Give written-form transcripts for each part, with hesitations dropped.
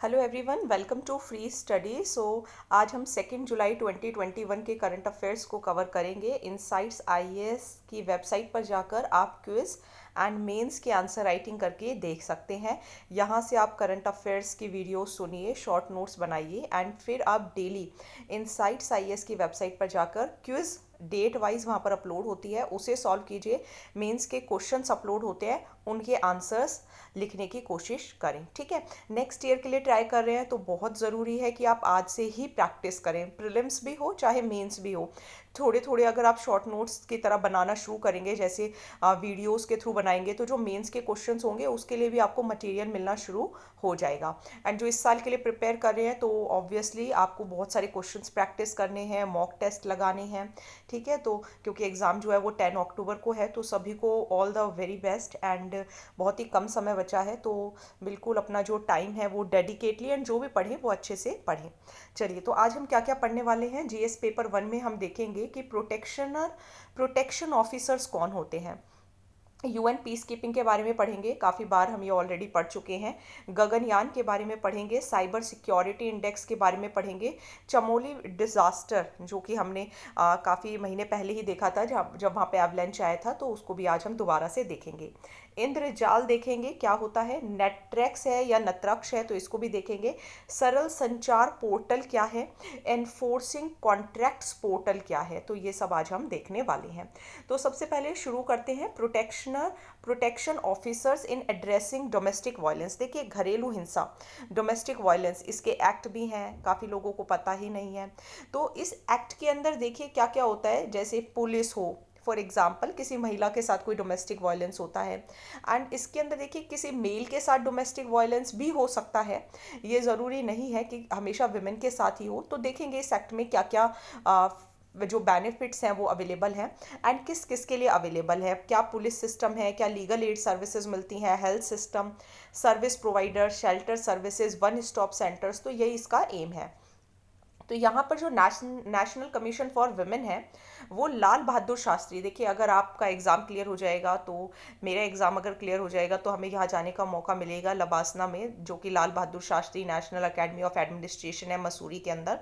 Hello everyone, welcome to free study. आज हम 2 जुलाई 2021 के करंट अफेयर्स को कवर करेंगे। इनसाइट्स आईएएस की वेबसाइट पर जाकर आप क्विज एंड मेंस के आंसर राइटिंग करके देख सकते हैं। यहाँ से आप करंट अफेयर्स की वीडियो सुनिए, शॉर्ट नोट्स बनाइए एंड फिर आप डेली इनसाइट्स आईएएस की वेबसाइट पर जाकर क्विज डेट वाइज वहाँ पर अपलोड होती है, उसे सॉल्व कीजिए। मेंस के क्वेश्चंस अपलोड होते हैं, उनके आंसर्स लिखने की कोशिश करें। ठीक है, नेक्स्ट ईयर के लिए ट्राई कर रहे हैं तो बहुत ज़रूरी है कि आप आज से ही प्रैक्टिस करें, प्रीलिम्स भी हो चाहे मेंस भी हो। थोड़े थोड़े अगर आप शॉर्ट नोट्स की तरह बनाना शुरू करेंगे, जैसे वीडियोस के थ्रू बनाएंगे, तो जो मेंस के क्वेश्चंस होंगे उसके लिए भी आपको मटेरियल मिलना शुरू हो जाएगा। एंड जो इस साल के लिए प्रिपेयर कर रहे हैं तो ऑब्वियसली आपको बहुत सारे क्वेश्चंस प्रैक्टिस करने हैं, मॉक टेस्ट लगाने हैं। ठीक है, तो क्योंकि एग्ज़ाम जो है वो 10 अक्टूबर को है, तो सभी को all the very best. And बहुत ही कम समय बचा है, तो बिल्कुल अपना जो टाइम है वो डेडिकेटली एंड जो भी पढ़ें वो अच्छे से पढ़ें। चलिए, तो आज हम क्या क्या पढ़ने वाले हैं। जीएस पेपर 1 में हम देखेंगे कि प्रोटेक्शन ऑफिसर्स कौन होते हैं। यूएन पीस कीपिंग के बारे में पढ़ेंगे, काफ़ी बार हम ये ऑलरेडी पढ़ चुके हैं। गगनयान के बारे में पढ़ेंगे, साइबर सिक्योरिटी इंडेक्स के बारे में पढ़ेंगे, चमोली डिज़ास्टर जो कि हमने काफ़ी महीने पहले ही देखा था, जब वहाँ पे एवलांच आया था, तो उसको भी आज हम दोबारा से देखेंगे। इंद्रजाल देखेंगे क्या होता है, नेट्रैक्स है या नत्रक्ष है तो इसको भी देखेंगे। सरल संचार पोर्टल क्या है, एनफोर्सिंग कॉन्ट्रैक्ट्स पोर्टल क्या है, तो ये सब आज हम देखने वाले हैं। तो सबसे पहले शुरू करते हैं protection officers in addressing domestic violence. देखिए, घरेलू हिंसा, डोमेस्टिक वायलेंस, इसके एक्ट भी हैं, काफ़ी लोगों को पता ही नहीं है। तो इस एक्ट के अंदर देखिए क्या क्या होता है, जैसे पुलिस हो, फॉर एग्जाम्पल किसी महिला के साथ कोई डोमेस्टिक वायलेंस होता है, एंड इसके अंदर देखिए किसी मेल के साथ डोमेस्टिक वायलेंस भी हो सकता है। ये ज़रूरी नहीं है कि हमेशा विमेन के साथ ही हो। तो देखेंगे इस एक्ट में क्या क्या जो बेनिफिट्स हैं वो अवेलेबल हैं एंड किस किस के लिए अवेलेबल है, क्या पुलिस सिस्टम है, क्या लीगल एड सर्विसेज मिलती हैं, health system, service provider, shelter services, one stop centres, तो यही इसका एम है। तो यहाँ पर जो नेशनल कमीशन फॉर वुमेन है वो लाल बहादुर शास्त्री, देखिए अगर आपका एग्ज़ाम क्लियर हो जाएगा, तो मेरा एग्ज़ाम अगर क्लियर हो जाएगा तो हमें यहाँ जाने का मौका मिलेगा लबासना में, जो कि Lal Bahadur Shastri national academy of administration है मसूरी के अंदर।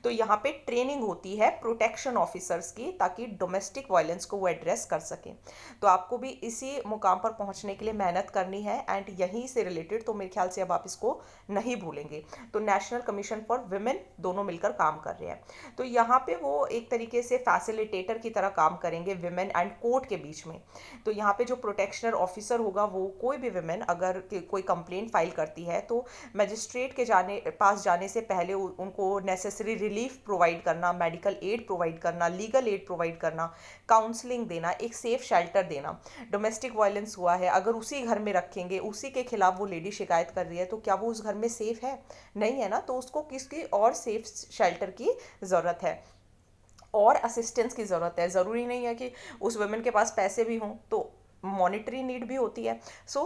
तो यहाँ पे ट्रेनिंग होती है प्रोटेक्शन ऑफिसर्स की, ताकि डोमेस्टिक वायलेंस को वो एड्रेस कर सकें। तो आपको भी इसी मुकाम पर पहुँचने के लिए मेहनत करनी है एंड यहीं से रिलेटेड तो मेरे ख्याल से अब आप इसको नहीं भूलेंगे। तो नेशनल कमीशन फॉर वुमेन दोनों मिलकर काम कर रहे हैं। तो यहाँ पे वो एक तरीके से फैसिलिटेटर की तरह काम करेंगे विमेन एंड कोर्ट के बीच में। तो यहाँ पे जो प्रोटेक्शनर ऑफिसर होगा वो कोई भी विमेन अगर कोई कंप्लेंट फाइल करती है तो मजिस्ट्रेट के पास जाने से पहले उनको नेसेसरी रिलीफ प्रोवाइड करना, मेडिकल एड प्रोवाइड करना, लीगल एड प्रोवाइड करना, काउंसलिंग देना, एक सेफ शेल्टर देना। डोमेस्टिक वायलेंस हुआ है, अगर उसी घर में रखेंगे, उसी के खिलाफ वो लेडी शिकायत कर रही है, तो क्या वो उस घर में सेफ है? नहीं है ना। तो उसको किसकी और सेफ शेल्टर की ज़रूरत है और असिस्टेंस की ज़रूरत है। ज़रूरी नहीं है कि उस वुमेन के पास पैसे भी हों, तो मॉनिटरी नीड भी होती है। सो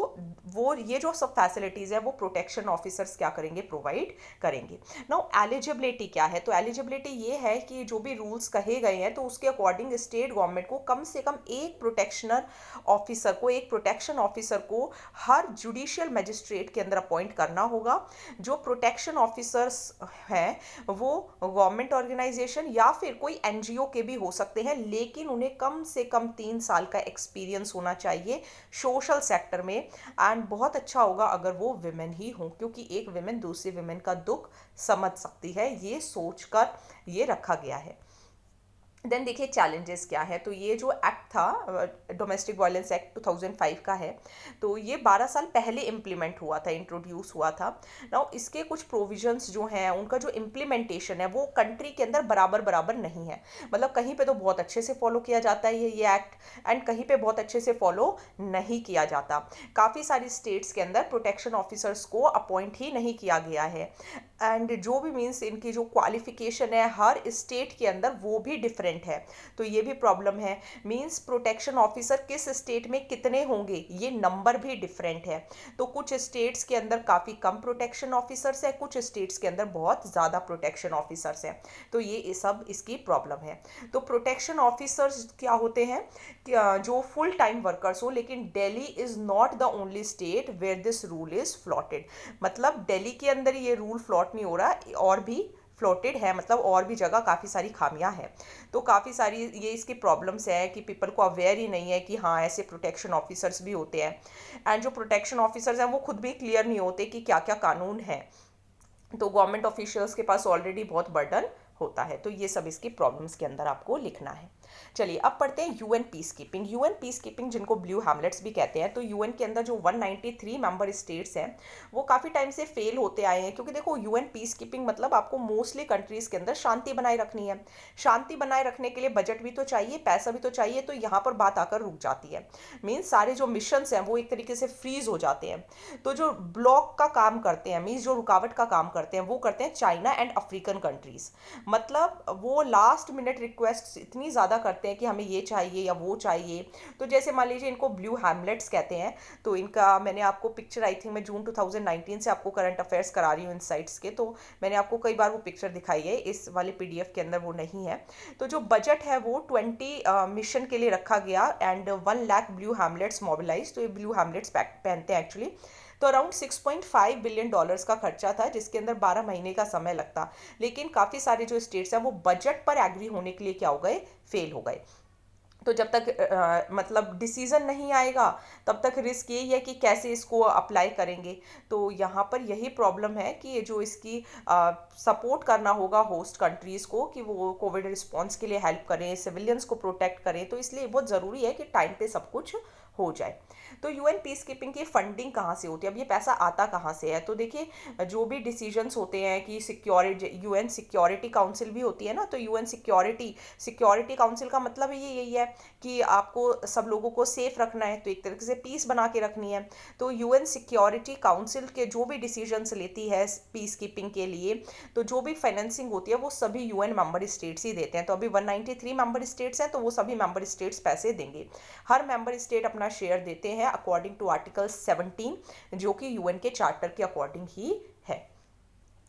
वो ये जो सब फैसिलिटीज़ है वो प्रोटेक्शन ऑफिसर्स क्या करेंगे, प्रोवाइड करेंगे। नाउ एलिजिबिलिटी क्या है, तो एलिजिबिलिटी ये है कि जो भी रूल्स कहे गए हैं तो उसके अकॉर्डिंग स्टेट गवर्नमेंट को कम से कम एक प्रोटेक्शन ऑफिसर को हर जुडिशियल मजिस्ट्रेट के अंदर अपॉइंट करना होगा। जो प्रोटेक्शन ऑफिसर्स हैं वो गवर्नमेंट ऑर्गेनाइजेशन या फिर कोई एनजीओ के भी हो सकते हैं, लेकिन उन्हें कम से कम 3 साल का एक्सपीरियंस होना चाहिए सोशल सेक्टर में। एंड बहुत अच्छा होगा अगर वो विमेन ही हों, क्योंकि एक विमेन दूसरी विमेन का दुख समझ सकती है, ये सोचकर ये रखा गया है। देन देखिए चैलेंजेस क्या है। तो ये जो एक्ट था डोमेस्टिक वायलेंस एक्ट 2005 का है, तो ये 12 साल पहले इम्प्लीमेंट हुआ था, इंट्रोड्यूस हुआ था। नाउ इसके कुछ प्रोविजंस जो हैं उनका जो इम्प्लीमेंटेशन है वो कंट्री के अंदर बराबर बराबर नहीं है। मतलब कहीं पे तो बहुत अच्छे से फॉलो किया जाता है ये एक्ट एंड कहीं पे बहुत अच्छे से फॉलो नहीं किया जाता। काफ़ी सारी स्टेट्स के अंदर प्रोटेक्शन ऑफिसर्स को अपॉइंट ही नहीं किया गया है। एंड जो भी मीन्स इनकी जो क्वालिफिकेशन है हर स्टेट के अंदर वो भी डिफरेंट है, तो ये भी प्रॉब्लम है। मीन्स प्रोटेक्शन ऑफिसर किस स्टेट में कितने होंगे ये नंबर भी डिफरेंट है। तो कुछ स्टेट्स के अंदर काफ़ी कम प्रोटेक्शन ऑफिसर्स हैं, कुछ स्टेट्स के अंदर बहुत ज़्यादा प्रोटेक्शन ऑफिसर्स हैं, तो ये सब इसकी प्रॉब्लम है। तो प्रोटेक्शन ऑफिसर्स क्या होते हैं जो फुल टाइम वर्कर्स हो, लेकिन Delhi is not the only state where this rule is flouted. मतलब दिल्ली के अंदर ये रूल फ्लॉट नहीं हो रहा, और भी फ्लोटेड है, मतलब और भी जगह काफ़ी सारी खामियां हैं। तो काफ़ी सारी ये इसकी प्रॉब्लम्स है कि पीपल को अवेयर ही नहीं है कि हाँ ऐसे प्रोटेक्शन ऑफिसर्स भी होते हैं, एंड जो प्रोटेक्शन ऑफिसर्स हैं वो खुद भी क्लियर नहीं होते कि क्या क्या कानून है। तो गवर्नमेंट ऑफिशियल्स के पास ऑलरेडी बहुत बर्डन होता है, तो ये सब इसकी प्रॉब्लम्स के अंदर आपको लिखना है। चलिए अब पढ़ते हैं UN peace keeping. UN peace keeping जिनको ब्लू हैमलेट्स भी कहते हैं, तो यूएन के अंदर जो 193 मेंबर स्टेट्स हैं वो काफ़ी टाइम से फेल होते आए हैं, क्योंकि देखो यूएन पीस कीपिंग मतलब आपको मोस्टली कंट्रीज़ के अंदर शांति बनाए रखनी है। शांति बनाए रखने के लिए बजट भी तो चाहिए, पैसा भी तो चाहिए, तो यहाँ पर बात आकर रुक जाती है। मीन्स सारे जो मिशंस हैं वो एक तरीके से फ्रीज हो जाते हैं। तो जो ब्लॉक का काम करते हैं, मीन्स जो रुकावट का काम करते हैं, वो करते हैं चाइना एंड अफ्रीकन कंट्रीज़। मतलब वो लास्ट मिनट रिक्वेस्ट इतनी ज़्यादा करते हैं कि हमें ये चाहिए या वो चाहिए। तो जैसे मान लीजिए इनको ब्लू हैमलेट्स कहते हैं, तो इनका मैंने आपको पिक्चर, आई थिंक मैं जून 2019 से आपको करंट अफेयर्स करा रही हूँ इनसाइट्स के, तो मैंने आपको कई बार वो पिक्चर दिखाई है, इस वाले पीडीएफ के अंदर वो नहीं है। तो जो बजट है वो 20 मिशन के लिए रखा गया, and 1 lakh blue hamlets mobilise. तो ये ब्लू हैमलेट्स पहनते हैं एक्चुअली। तो अराउंड $6.5 बिलियन का खर्चा था, जिसके अंदर 12 महीने का समय लगता। लेकिन काफ़ी सारे जो स्टेट्स हैं वो बजट पर एग्री होने के लिए क्या हो गए, फेल हो गए। तो जब तक मतलब डिसीजन नहीं आएगा तब तक रिस्क यही है कि कैसे इसको अप्लाई करेंगे। तो यहाँ पर यही प्रॉब्लम है कि ये जो इसकी सपोर्ट करना होगा होस्ट कंट्रीज़ को कि वो कोविड रिस्पॉन्स के लिए हेल्प करें, सिविलियंस को प्रोटेक्ट करें, तो इसलिए बहुत ज़रूरी है कि टाइम पे सब कुछ हो जाए। तो यूएन पीस कीपिंग की फंडिंग कहाँ से होती है, अब ये पैसा आता कहाँ से है? तो देखिए जो भी डिसीजंस होते हैं कि सिक्योरिटी, यूएन सिक्योरिटी काउंसिल भी होती है ना, तो यूएन सिक्योरिटी काउंसिल का मतलब ही यही है कि आपको सब लोगों को सेफ रखना है, तो एक तरीके से पीस बना के रखनी है। तो यूएन सिक्योरिटी काउंसिल के जो भी डिसीजंस लेती है पीस कीपिंग के लिए, तो जो भी फाइनेंसिंग होती है वो सभी यूएन मेंबर स्टेट्स ही देते हैं। तो अभी 193 मेंबर स्टेट्स हैं, तो वो सभी मेंबर स्टेट्स पैसे देंगे। हर मेंबर स्टेट अपना शेयर देते हैं अकॉर्डिंग टू आर्टिकल 17, जो कि यूएन के चार्टर के अकॉर्डिंग ही है।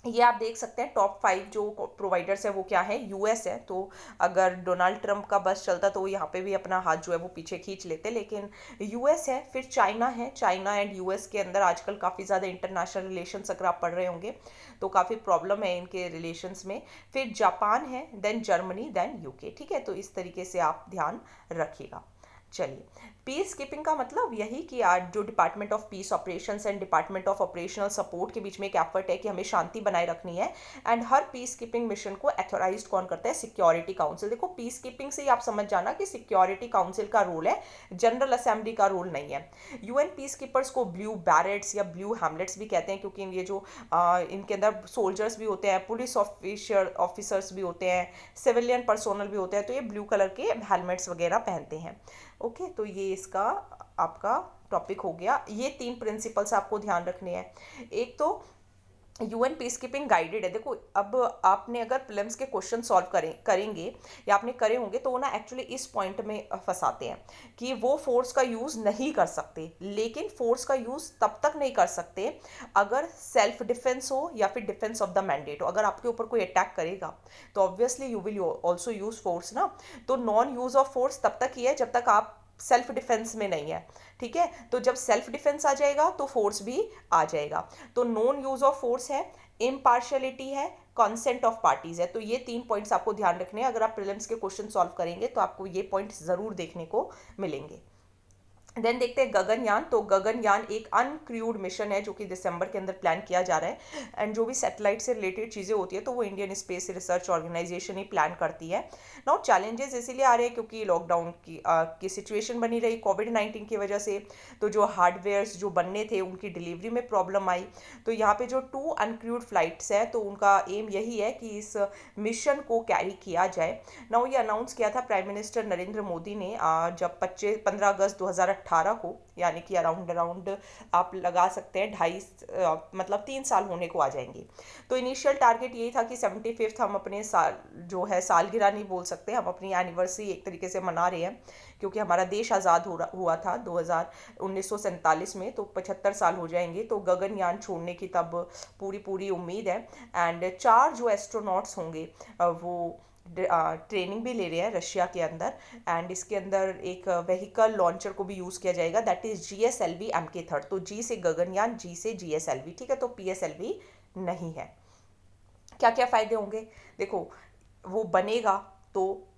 ये आप देख सकते हैं टॉप 5 जो प्रोवाइडर्स है वो क्या है, यूएस है। तो अगर डोनाल्ड ट्रंप का बस चलता तो वो यहाँ पे भी अपना हाथ जो है वो पीछे खींच लेते, लेकिन यूएस है। फिर चाइना है, चाइना एंड यूएस के अंदर आजकल काफ़ी ज़्यादा इंटरनेशनल रिलेशंस अगर आप पढ़ रहे होंगे तो काफ़ी प्रॉब्लम है इनके रिलेशंस में। फिर जापान है, देन जर्मनी, देन यूके। ठीक है, तो इस तरीके से आप ध्यान रखिएगा। चलिए, पीस कीपिंग का मतलब यही कि आज जो department of peace operations and department of operational support के बीच में एक एफर्ट है कि हमें शांति बनाए रखनी है। And her peace keeping mission को अथोराइज्ड कौन करता है, सिक्योरिटी काउंसिल। देखो पीस कीपिंग से ही आप समझ जाना कि सिक्योरिटी काउंसिल का रोल है, जनरल असेंबली का रोल नहीं है। यूएन पीस कीपर्स को ब्लू बैरेट्स या ब्लू हैमलेट्स भी कहते हैं, क्योंकि ये जो इनके अंदर सोल्जर्स भी होते हैं, पुलिस ऑफिसर्स भी होते हैं, सिविलियन पर्सोनल भी होते हैं, तो ये ब्लू कलर के हेलमेट्स वगैरह पहनते हैं। ओके, तो ये इसका आपका टॉपिक हो गया। ये 3 प्रिंसिपल्स आपको ध्यान रखने हैं। एक तो यूएन पीस कीपिंग गाइडेड है। देखो अब आपने अगर प्रीलिम्स के क्वेश्चन सॉल्व करेंगे या आपने करे होंगे तो वो ना एक्चुअली इस पॉइंट में फंसाते हैं कि वो फोर्स का यूज़ नहीं कर सकते, लेकिन फोर्स का यूज़ तब तक नहीं कर सकते अगर सेल्फ डिफेंस हो या फिर डिफेंस ऑफ द मैंडेट हो। अगर आपके ऊपर कोई अटैक करेगा तो obviously you will also use force ना। तो नॉन यूज़ ऑफ फोर्स तब तक ही है जब तक आप सेल्फ डिफेंस में नहीं है। ठीक है, तो जब सेल्फ डिफेंस आ जाएगा तो फोर्स भी आ जाएगा। तो नॉन यूज ऑफ फोर्स है, इम्पार्शियलिटी है, कॉन्सेंट ऑफ पार्टीज है। तो ये 3 पॉइंट्स आपको ध्यान रखने हैं। अगर आप प्रीलिम्स के क्वेश्चन सॉल्व करेंगे तो आपको ये पॉइंट्स जरूर देखने को मिलेंगे। देन देखते हैं गगनयान। तो गगनयान एक अनक्रूड मिशन है जो कि दिसंबर के अंदर प्लान किया जा रहा है। एंड जो भी सैटेलाइट से रिलेटेड चीज़ें होती है तो वो इंडियन स्पेस रिसर्च ऑर्गेनाइजेशन ही प्लान करती है। नाउ चैलेंजेस इसीलिए आ रहे हैं क्योंकि लॉकडाउन की सिचुएशन बनी रही कोविड-19 की वजह से। तो जो हार्डवेयर्स जो बनने थे उनकी डिलीवरी में प्रॉब्लम आई। तो यहाँ पे जो 2 अनक्रूड फ्लाइट्स है तो उनका एम यही है कि इस मिशन को कैरी किया जाए। नाउ ये अनाउंस किया था प्राइम मिनिस्टर नरेंद्र मोदी ने जब 15 अगस्त 2018 2018 को, यानी कि अराउंड अराउंड आप लगा सकते हैं मतलब 3 साल होने को आ जाएंगे। तो इनिशियल टारगेट यही था कि 75th हम अपने साल जो है सालगिरह नहीं बोल सकते, हम अपनी एनिवर्सरी एक तरीके से मना रहे हैं, क्योंकि हमारा देश आज़ाद हुआ था 1947 में, तो 75 साल हो जाएंगे। तो गगनयान छोड़ने की तब पूरी पूरी उम्मीद है। एंड 4 जो एस्ट्रोनॉट्स होंगे वो ट्रेनिंग भी ले रहे हैं रशिया के अंदर। एंड इसके अंदर एक व्हीकल लॉन्चर को भी यूज़ किया जाएगा, दैट इज़ GSLV MK3। तो जी से गगनयान, जी से GSLV, ठीक है, तो PSLV नहीं है। क्या क्या फ़ायदे होंगे, देखो वो बनेगा तो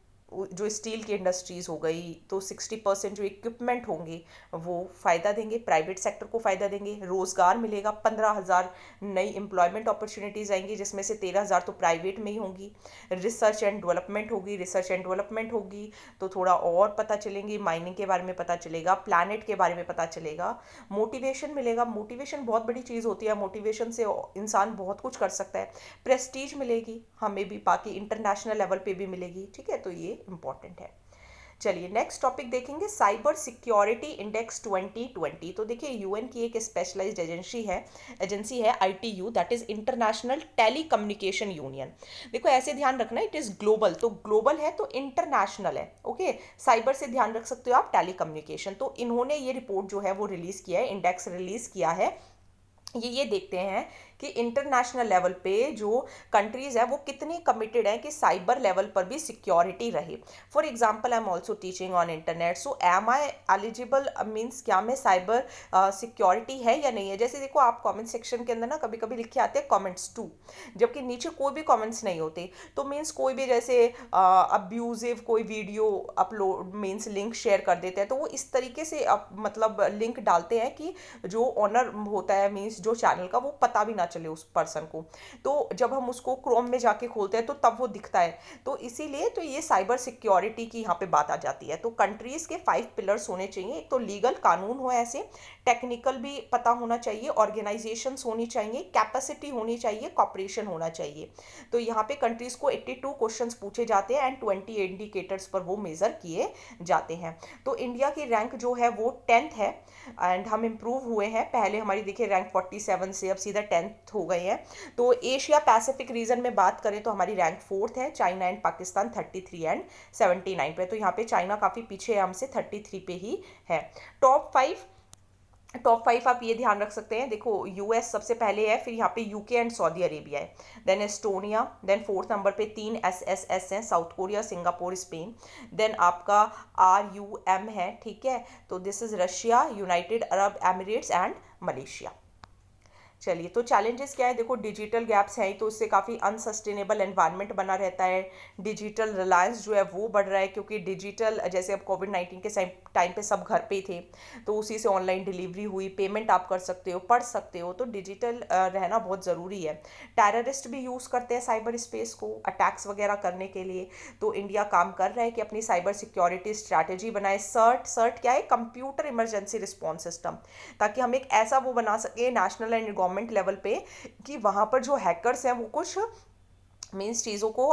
जो स्टील की इंडस्ट्रीज़ हो गई, तो 60% जो इक्विपमेंट होंगे वो फ़ायदा देंगे, प्राइवेट सेक्टर को फ़ायदा देंगे, रोज़गार मिलेगा, 15,000 नई एम्प्लॉयमेंट अपॉर्चुनिटीज़ आएंगी, जिसमें से 13,000 तो प्राइवेट में ही होंगी। रिसर्च एंड डेवलपमेंट होगी तो थोड़ा और पता चलेंगी, माइनिंग के बारे में पता चलेगा, प्लानट के बारे में पता चलेगा, मोटिवेशन मिलेगा। मोटिवेशन बहुत बड़ी चीज़ होती है, मोटिवेशन से इंसान बहुत कुछ कर सकता है। प्रेस्टीज मिलेगी हमें भी, बाकी इंटरनेशनल लेवल पे भी मिलेगी, ठीक है, तो ये इंपॉर्टेंट है। चलिए नेक्स्ट टॉपिक देखेंगे, साइबर सिक्योरिटी इंडेक्स 2020। तो देखिए यूएन की एक स्पेशलाइज्ड एजेंसी है ITU, that is international telecommunication union. देखो ऐसे ध्यान रखना, इट इज ग्लोबल, तो ग्लोबल है तो इंटरनेशनल है, ओके। साइबर से ध्यान रख सकते हो आप टेली कम्युनिकेशन। तो इन्होंने ये रिपोर्ट जो है वो रिलीज किया है, इंडेक्स रिलीज किया है। ये देखते हैं कि इंटरनेशनल लेवल पे जो कंट्रीज है वो कितनी कमिटेड हैं कि साइबर लेवल पर भी सिक्योरिटी रहे। For example I am also teaching on internet, so am I eligible, means क्या मैं साइबर सिक्योरिटी है या नहीं है। जैसे देखो आप कमेंट सेक्शन के अंदर ना कभी कभी लिखे आते हैं कमेंट्स टू, जबकि नीचे कोई भी कमेंट्स नहीं होते, तो मीन्स कोई भी जैसे अब्यूजिव कोई video upload means link share कर देते हैं, तो वो इस तरीके से मतलब लिंक डालते हैं कि जो ऑनर होता है मीन्स जो चैनल का, वो पता भी ना चले उस पर्सन को। तो जब हम उसको क्रोम में जाके खोलते हैं तो तब वो दिखता है। तो इसीलिए तो ये साइबर सिक्योरिटी की यहाँ पे बात आ जाती है। तो कंट्रीज के 5 पिलर्स होने चाहिए, एक तो लीगल कानून हो, ऐसे टेक्निकल भी पता होना चाहिए, ऑर्गेनाइजेशंस होनी चाहिए, कैपेसिटी होनी चाहिए, कॉपरेशन होना चाहिए। तो यहाँ पे कंट्रीज को 82 क्वेश्चंस पूछे जाते हैं एंड 20 इंडिकेटर्स पर वो मेजर किए जाते हैं। तो इंडिया की रैंक जो है वो 10th है एंड हम इम्प्रूव हुए हैं। पहले हमारी देखिए रैंक 47 से अब सीधा 10th हो गए हैं। तो एशिया पैसिफिक रीजन में बात करें तो हमारी रैंक 4th है, चाइना एंड पाकिस्तान 33 एंड 79 पे। तो यहाँ पे चाइना काफ़ी पीछे है हमसे, 33 पे ही है। टॉप 5 आप ये ध्यान रख सकते हैं, देखो यूएस सबसे पहले है, फिर यहाँ पे यूके एंड सऊदी अरेबिया है, then Estonia, then 4th number पे 3 SSS हैं, South Korea, Singapore, Spain, then आपका RUM है, ठीक है, तो this is Russia, United Arab Emirates and Malaysia. चलिए तो चैलेंजेस क्या है, देखो डिजिटल गैप्स हैं तो उससे काफ़ी अनसस्टेनेबल एनवायरनमेंट बना रहता है। डिजिटल रिलायंस जो है वो बढ़ रहा है, क्योंकि डिजिटल जैसे अब कोविड-19 के टाइम पे सब घर पे ही थे, तो उसी से ऑनलाइन डिलीवरी हुई, पेमेंट आप कर सकते हो, पढ़ सकते हो, तो डिजिटल रहना बहुत ज़रूरी है। टेररिस्ट भी यूज़ करते हैं साइबर स्पेस को अटैक्स वगैरह करने के लिए, तो इंडिया काम कर रहा है कि अपनी साइबर सिक्योरिटी स्ट्रैटेजी बनाए। सर्ट क्या है, कंप्यूटर इमरजेंसी रिस्पॉन्स सिस्टम, ताकि हम एक ऐसा वो बना सके नेशनल एंड गवर्नमेंट लेवल पे कि वहां पर जो हैकर्स हैं वो कुछ मीन्स चीज़ों को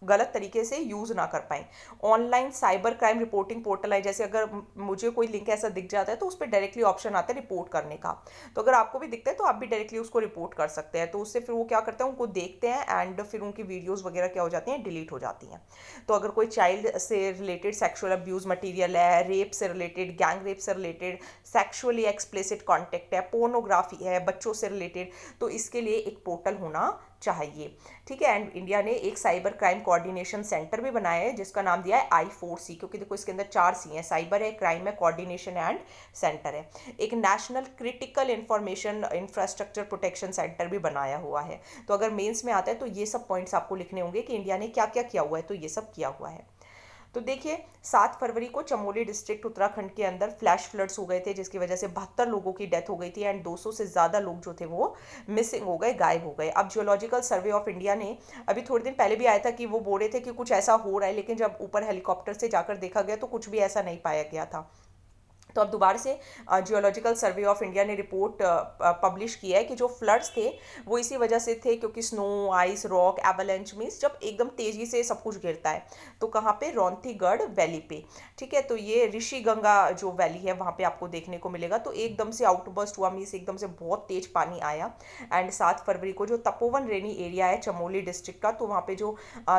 गलत तरीके से यूज़ ना कर पाएँ। Online cyber crime reporting portal है, जैसे अगर मुझे कोई लिंक ऐसा दिख जाता है तो उस पर डायरेक्टली ऑप्शन आता है रिपोर्ट करने का, तो अगर आपको भी दिखता है तो आप भी डायरेक्टली उसको रिपोर्ट कर सकते हैं। तो उससे फिर वो क्या करते हैं, उनको देखते हैं एंड फिर उनकी वीडियोज़ वगैरह क्या हो जाती हैं, डिलीट हो जाती हैं। तो अगर कोई चाइल्ड से रिलेटेड सेक्शुअल अब्यूज़ मटीरियल है, रेप से रिलेटेड, गैंग रेप से रिलेटेड, सेक्शुअली एक्सप्लिसिट कॉन्टेक्ट है, पोर्नोग्राफी है बच्चों से रिलेटेड, तो इसके लिए एक पोर्टल होना चाहिए, ठीक है। एंड इंडिया ने एक साइबर क्राइम कोऑर्डिनेशन सेंटर भी बनाया है जिसका नाम दिया है I4C, क्योंकि देखो इसके अंदर 4 C हैं, साइबर है, क्राइम है, कोऑर्डिनेशन एंड सेंटर है। एक national critical information infrastructure protection centre भी बनाया हुआ है। तो अगर मेंस में आता है तो ये सब पॉइंट्स आपको लिखने होंगे कि इंडिया ने क्या क्या किया हुआ है, तो ये सब किया हुआ है। तो देखिए 7 फरवरी को चमोली डिस्ट्रिक्ट उत्तराखंड के अंदर फ्लैश फ्लड्स हो गए थे, जिसकी वजह से 72 लोगों की डेथ हो गई थी एंड 200 से ज़्यादा लोग जो थे वो मिसिंग हो गए, गायब हो गए। अब जियोलॉजिकल सर्वे ऑफ इंडिया ने अभी थोड़े दिन पहले भी आया था कि वो बोल रहे थे कि कुछ ऐसा हो रहा है, लेकिन जब ऊपर हेलीकॉप्टर से जाकर देखा गया तो कुछ भी ऐसा नहीं पाया गया था। तो अब दोबारा से जियोलॉजिकल सर्वे ऑफ इंडिया ने रिपोर्ट पब्लिश किया है कि जो फ्लड्स थे वो इसी वजह से थे क्योंकि snow, ice, rock, avalanche means जब एकदम तेजी से सब कुछ गिरता है। तो कहाँ पे? रौंथीगढ़ वैली पे। ठीक है, तो ये ऋषि गंगा जो वैली है वहाँ पे आपको देखने को मिलेगा। तो एकदम से आउटबर्स्ट हुआ, मीन्स एकदम से बहुत तेज पानी आया। एंड 7 फरवरी को जो तपोवन रेनी एरिया है चमोली डिस्ट्रिक्ट का, तो वहाँ पे जो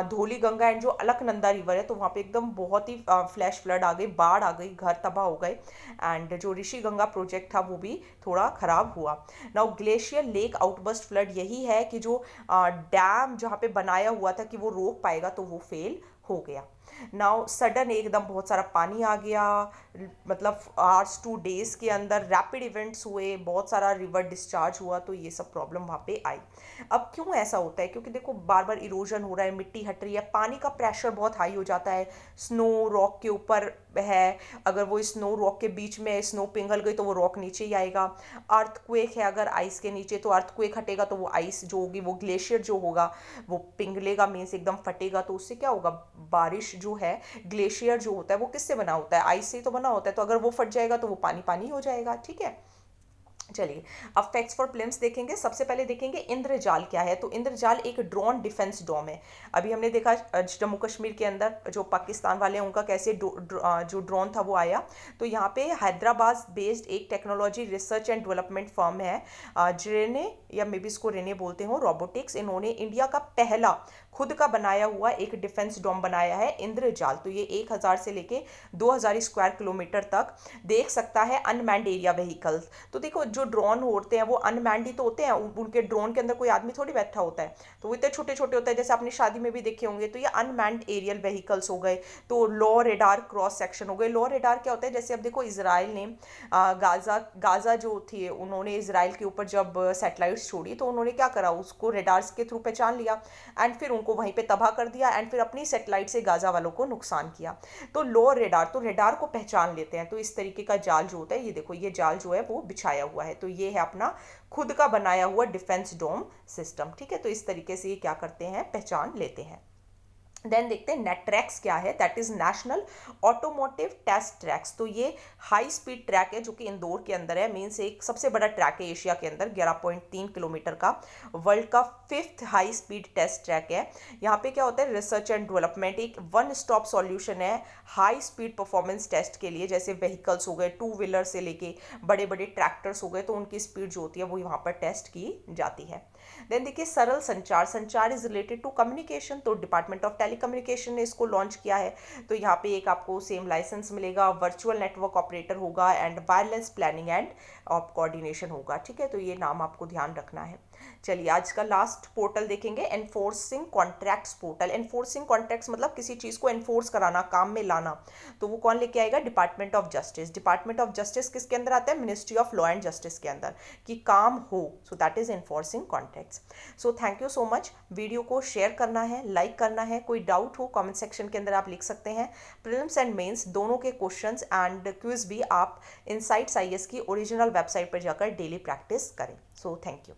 धौली गंगा एंड जो अलकनंदा रिवर है, तो वहाँ पे एकदम बहुत ही फ्लैश फ्लड आ गई, बाढ़ आ गई, घर तबाह हो गए। एंड जो ऋषि गंगा प्रोजेक्ट था वो भी थोड़ा खराब हुआ। Now glacier lake outburst flood यही है कि जो डैम जहाँ पे बनाया हुआ था कि वो रोक पाएगा तो वो फेल हो गया। नाउ सडन एकदम बहुत सारा पानी आ गया, मतलब आवर्स 2 डेज के अंदर रैपिड इवेंट्स हुए, बहुत सारा रिवर डिस्चार्ज हुआ, तो ये सब प्रॉब्लम वहाँ पे आई। अब क्यों ऐसा होता है? क्योंकि देखो बार बार इरोजन हो रहा है, मिट्टी हट रही है, पानी का प्रेशर बहुत हाई हो जाता है, स्नो रॉक के ऊपर है, अगर वो स्नो रॉक के बीच में स्नो पिघल गई तो वो रॉक नीचे ही आएगा। अर्थक्वेक है अगर आइस के नीचे, तो अर्थक्वेक हटेगा तो वो आइस जो होगी, वो ग्लेशियर जो होगा वो पिघलेगा, मीन्स एकदम फटेगा, तो उससे क्या होगा? बारिश जो है, ग्लेशियर जो होता है वो किससे बना होता है? आइस से ही तो बना होता है। तो अगर वो फट जाएगा तो वो पानी पानी हो जाएगा। ठीक है, चलिए अब फैक्ट्स फॉर प्लिम्स देखेंगे। सबसे पहले देखेंगे इंद्रजाल क्या है। तो इंद्रजाल एक ड्रोन डिफेंस डोम है। अभी हमने देखा जम्मू कश्मीर के अंदर जो पाकिस्तान वाले हैं उनका कैसे जो ड्रोन था वो आया। तो यहाँ पे हैदराबाद बेस्ड एक technology research and development firm है, जेने या मे बी इसको रेने बोलते हो, रोबोटिक्स। इन्होंने इंडिया का पहला खुद का बनाया हुआ एक डिफेंस डोम बनाया है, इंद्रजाल। तो ये 1000 से लेके 2000 स्क्वायर किलोमीटर तक देख सकता है अनमैन्ड एरिया व्हीकल्स। तो देखो जो ड्रोन होते हैं वो अनमैन्ड ही तो होते हैं, उनके ड्रोन के अंदर कोई आदमी थोड़ी बैठा होता है, तो वो इतने छोटे छोटे होते हैं, जैसे आपने शादी में भी देखे होंगे। तो ये अनमैन्ड एरियल व्हीकल्स हो गए। तो लो रेडार क्रॉस सेक्शन हो गए। लो रेडार क्या होता है? जैसे अब देखो इसराइल ने गाजा जो थी, उन्होंने इसराइल के ऊपर जब सैटेलाइट्स छोड़ी तो उन्होंने क्या करा? उसको रेडार्स के थ्रू पहचान लिया एंड फिर उनको वहीं पे तबाह कर दिया एंड फिर अपनी सैटेलाइट से गाजा वालों को नुकसान किया। तो लो रेडार, तो रेडार को पहचान लेते हैं। तो इस तरीके का जाल जो होता है, ये देखो ये जाल जो है वो बिछाया हुआ है। तो ये है अपना खुद का बनाया हुआ डिफेंस डोम सिस्टम। ठीक है, तो इस तरीके से ये क्या करते हैं? पहचान लेते हैं। देन देखते हैं नेट्रैक्स क्या है। That is national automotive test tracks. तो ये हाई स्पीड ट्रैक है जो कि इंदौर के अंदर है। मीन्स एक सबसे बड़ा ट्रैक है एशिया के अंदर, 11.3 किलोमीटर का, वर्ल्ड का 5th high speed test track है। यहाँ पे क्या होता है? रिसर्च एंड डेवलपमेंट, एक वन स्टॉप सॉल्यूशन है हाई स्पीड परफॉर्मेंस टेस्ट के लिए। जैसे व्हीकल्स हो गए, 2 व्हीलर से लेके बड़े बड़े ट्रैक्टर्स हो गए, तो उनकी स्पीड जो होती है वो यहाँ पर टेस्ट की जाती है। देन देखिए सरल संचार, संचार इज रिलेटेड टू कम्युनिकेशन। तो डिपार्टमेंट ऑफ टेलीकम्युनिकेशन ने इसको लॉन्च किया है। तो यहाँ पे एक आपको सेम लाइसेंस मिलेगा, वर्चुअल नेटवर्क ऑपरेटर होगा and wireless planning and coordination होगा। ठीक है, तो ये नाम आपको ध्यान रखना है। चलिए आज का लास्ट पोर्टल देखेंगे, enforcing contracts portal. Enforcing contracts मतलब किसी चीज़ को एनफोर्स कराना, काम में लाना। तो वो कौन लेके आएगा? Department of justice. Department of justice किसके अंदर आता है? Ministry of law and justice के अंदर, कि काम हो। So that is enforcing contracts. So thank you so much. Video को शेयर करना है, लाइक करना है, कोई डाउट हो कमेंट सेक्शन के अंदर आप लिख सकते हैं। प्रीलिम्स एंड मेंस दोनों के क्वेश्चंस एंड क्विज भी आप इनसाइट्स आईएएस की ओरिजिनल वेबसाइट पर जाकर डेली प्रैक्टिस करें। So thank you.